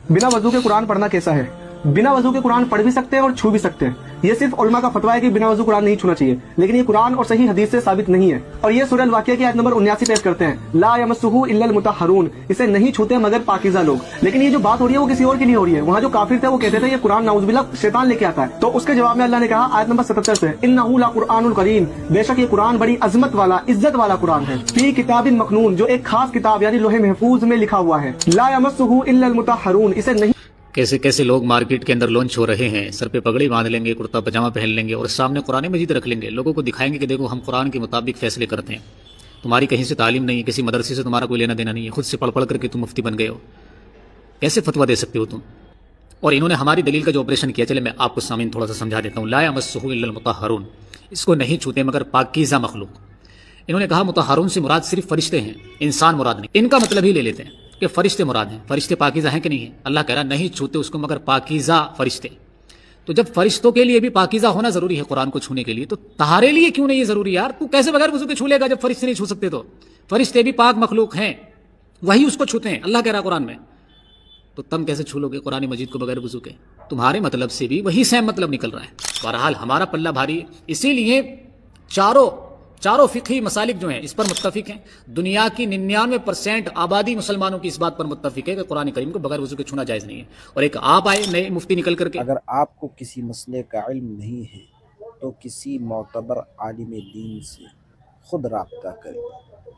बिना वजू के कुरान पढ़ना कैसा है? बिना वजू के कुरान पढ़ भी सकते हैं और छू भी सकते हैं। ये सिर्फ उलमा का फतवा है कि बिना वजू कुरान नहीं छूना चाहिए, लेकिन ये कुरान और सही हदीस से साबित नहीं है। और ये सूरह अल-वाक़िया की आयत नंबर 79 पेश करते हैं, ला यमस्सुहु इल्लल मुतहहरून, इसे नहीं छूते मगर पाकीज़ा लोग। लेकिन ये जो बात हो रही है वो किसी और के लिए हो रही है। वहाँ जो काफिर थे वो कहते थे ये कुरान नाउज़ुबिल्लाह शैतान लेके आता है। तो उसके जवाब में अल्लाह ने कहा आयत नंबर 77 से, इन्नहु लकुरआनुल करीम, बेशक ये कुरान बड़ी अजमत वाला, इज्जत वाला कुरान है। फी किताबिन मकनून, जो एक खास किताब यानी लोहे महफूज में लिखा हुआ है। ला यमस्सुहु इल्लल मुतहहरून, इसे नहीं। कैसे कैसे लोग मार्केट के अंदर लॉन्च हो रहे हैं, सर पे पगड़ी बांध लेंगे, कुर्ता पजामा पहन लेंगे और सामने कुरान मजीद रख लेंगे, लोगों को दिखाएंगे कि देखो हम कुरान के मुताबिक फैसले करते हैं। तुम्हारी कहीं से तालीम नहीं है, किसी मदरसे से तुम्हारा कोई लेना देना नहीं है, खुद से पढ़ पढ़ करके तुम मुफ्ती बन गए हो, कैसे फतवा दे सकते हो तुम? और इन्होंने हमारी दलील का जो ऑपरेशन किया, चले मैं आपको सामीन थोड़ा सा समझा देता हूँ। ला यमस्सुहु इल्लल मुतहहरून, इसको नहीं छूते मगर पाकीज़ा मखलूक। इन्होंने कहा मुतहहरून से मुराद सिर्फ फरिश्ते हैं, इंसान मुराद नहीं। इनका मतलब ही ले लेते हैं कि फरिश्ते मुराद हैं। फरिश्ते पाकीज़ा हैं कि नहीं है? अल्लाह कह रहा नहीं छूते उसको मगर पाकीज़ा फरिश्ते। तो जब फरिश्तों के लिए भी पाकीज़ा होना जरूरी है कुरान को छूने के लिए, तो तुम्हारे लिए क्यों नहीं ये जरूरी यार? तू कैसे बगैर वजू के छू लेगा जब फरिश्ते नहीं छू सकते? तो फरिश्ते भी पाक मखलूक हैं, वही उसको छूते हैं, अल्लाह कह रहा कुरान में। तो तुम कैसे छू लोगे कुरान मजीद को बगैर वजू के? तुम्हारे मतलब से भी वही सेम मतलब निकल रहा है। बहरहाल हमारा पल्ला भारी, इसीलिए चारों फिक़ही मसालिक जो हैं इस पर मुत्तफिक हैं। दुनिया की 99% आबादी मुसलमानों की इस बात पर मुत्तफिक है कि कुरान करीम को बगैर वजू के छूना जायज़ नहीं है। और एक आप आए नए मुफ्ती निकल करके, अगर आपको किसी मसले का इल्म नहीं है तो किसी मोतबर आलिम दीन से खुद राब्ता करें।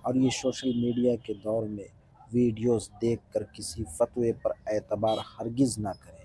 और ये सोशल मीडिया के दौर में वीडियोस देखकर किसी फतवे पर एतबार हरगिज़ ना करें।